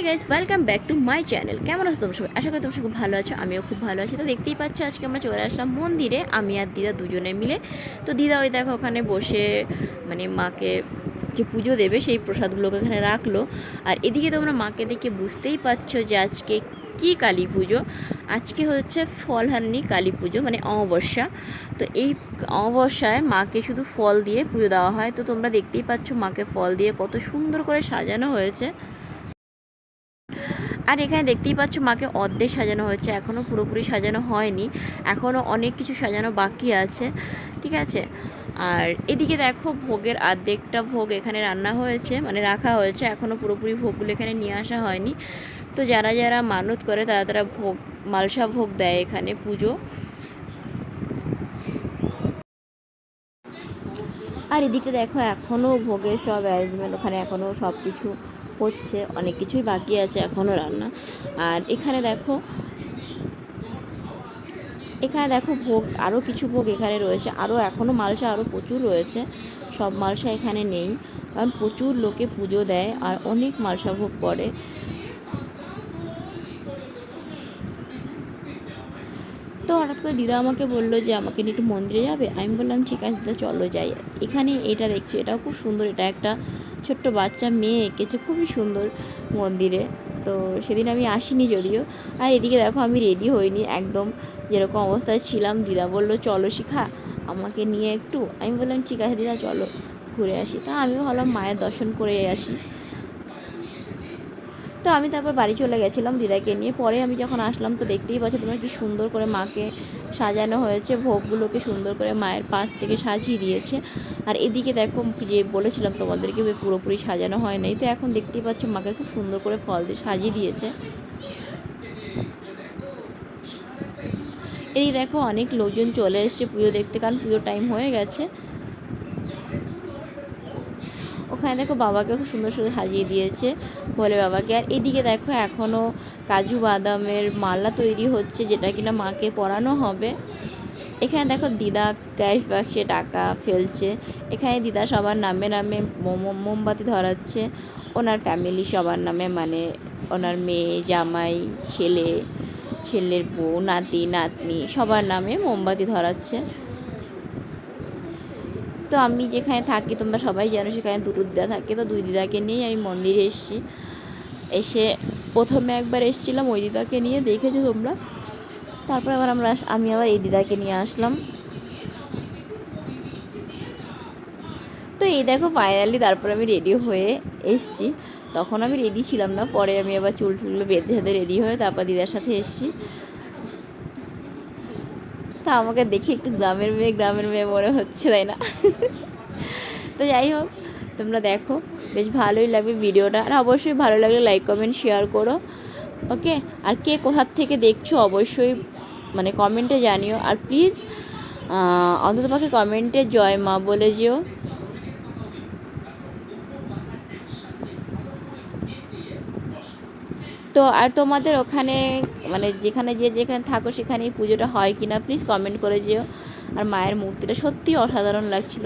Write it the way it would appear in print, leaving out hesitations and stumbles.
Guys, welcome back to my channel. কেমন আছো তোমরা সবাই? আশা করি তোমরা খুব ভালো আছো। আমিও খুব ভালো আছি। তো দেখতেই পাচ্ছ, আজকে আমরা চলে আসলাম মন্দিরে, আমি আর দিদা দুজনে মিলে। তো দিদা ওই দেখো ওখানে বসে মানে মাকে যে পুজো দেবে সেই প্রসাদগুলোকে এখানে রাখলো। আর এদিকে তোমরা মাকে দেখে বুঝতেই পারছো যে আজকে কি কালী পুজো। আজকে হচ্ছে ফলহারিণী কালী পুজো, মানে অমাবস্যা। তো এই অমাবস্যায় মাকে শুধু ফল দিয়ে পুজো দেওয়া হয়। তো তোমরা দেখতেই পাচ্ছ মাকে ফল দিয়ে কত সুন্দর করে সাজানো হয়েছে। আর এখানে দেখতেই পাচ্ছ মাকে অর্ধেক সাজানো হয়েছে, এখনও পুরোপুরি সাজানো হয়নি, এখনও অনেক কিছু সাজানো বাকি আছে, ঠিক আছে। আর এদিকে দেখো ভোগের অর্ধেকটা ভোগ এখানে রান্না হয়েছে, মানে রাখা হয়েছে, এখনও পুরোপুরি ভোগগুলো এখানে নিয়ে আসা হয়নি। তো যারা যারা মানত করে তারা তারা ভোগ মালসা ভোগ দেয় এখানে পুজো। আর এদিকে দেখো এখনও ভোগের সব অ্যারেঞ্জমেন্ট, ওখানে এখনও সব কিছু হচ্ছে, অনেক কিছুই বাকি আছে এখনও রান্না। আর এখানে দেখো ভোগ, আরও কিছু ভোগ এখানে রয়েছে, আরও এখনও মালসা আরও প্রচুর রয়েছে। সব মালসা এখানে নেই, কারণ প্রচুর লোকে পুজো দেয় আর অনেক মালসা ভোগ পড়ে। তো হঠাৎ করে দিদা আমাকে বললো যে আমাকে নিয়ে একটু মন্দিরে যাবে। আমি বললাম ঠিক আছে দিদা, চলো যাই। এখানে এটা দেখছি, এটাও খুব সুন্দর, এটা একটা ছোট্ট বাচ্চা মেয়ে এঁকেছে, খুবই সুন্দর মন্দিরে। তো সেদিন আমি আসিনি যদিও। আর এদিকে দেখো আমি রেডি হইনি, একদম যেরকম অবস্থায় ছিলাম। দিদা বললো চলো শিখা, আমাকে নিয়ে একটু। আমি বললাম ঠিক আছে দিদা, চলো ঘুরে আসি। তা আমি ভাবলাম মায়ের দর্শন করে আসি। তো আমি তারপর বাড়ি চলে গেছিলাম দিদাকে নিয়ে। পরে আমি যখন আসলাম তো দেখতেই পাচ্ছি তোমরা কি সুন্দর করে মাকে সাজানো হয়েছে, ভোগগুলোকে সুন্দর করে মায়ের পাশ থেকে সাজিয়ে দিয়েছে। আর এদিকে দেখো, যে বলেছিলাম তোমাদেরকে পুরোপুরি সাজানো হয় নাই, তো এখন দেখতেই পাচ্ছ মাকে খুব সুন্দর করে ফল দিয়ে সাজিয়ে দিয়েছে। এই দেখো অনেক লোকজন চলে এসছে পুজো দেখতে, কারণ পুজোর টাইম হয়ে গেছে। ওখানে দেখো বাবাকে খুব সুন্দর সুন্দর সাজিয়ে দিয়েছে বলে বাবাকে। আর এদিকে দেখো এখনও কাজু বাদামের মালা তৈরি হচ্ছে, যেটা কিনা মাকে পরানো হবে। এখানে দেখো দিদা ক্যাশ বাক্সে টাকা ফেলছে। এখানে দিদা সবার নামে নামে মোমবাতি ধরাচ্ছে, ওনার ফ্যামিলি সবার নামে, মানে ওনার মেয়ে, জামাই, ছেলে, ছেলের বউ, নাতি নাতনি সবার নামে মোমবাতি ধরাচ্ছে। তো আমি যেখানে থাকি তোমরা সবাই জানো, সেখানে দুটো দিদা থাকে। তো দুই দিদাকে নিয়েই আমি মন্দিরে এসেছি। এসে প্রথমে একবার এসেছিলাম ওই দিদাকে নিয়ে, দেখেছো তোমরা। তারপর আবার আমি আবার এই দিদাকে নিয়ে আসলাম। তো এই দেখো ফাইনালি তারপর আমি রেডি হয়ে এসছি। তখন আমি রেডি ছিলাম না, পরে আমি আবার চুলগুলো বেঁধে বেঁধে রেডি হয়ে তারপর দিদার সাথে এসছি। তা আমাকে দেখে একটু গ্রামের মেয়ে গ্রামের মেয়ে মনে হচ্ছে, তাই না? তো যাই হোক, তোমরা দেখো, বেশ ভালোই লাগবে ভিডিওটা। আর অবশ্যই ভালো লাগলে লাইক কমেন্ট শেয়ার করো, ওকে। আর কে কোথার থেকে দেখছো অবশ্যই মানে কমেন্টে জানিও। আর প্লিজ অন্ততপক্ষে কমেন্টে জয় মা বলে যেও। তো আর তোমাদের ওখানে মানে যেখানে যেখানে থাকো সেখানেই পুজোটা হয় কিনা প্লিজ কমেন্ট করে যেও। আর মায়ের মূর্তিটা সত্যি অসাধারণ লাগছিল।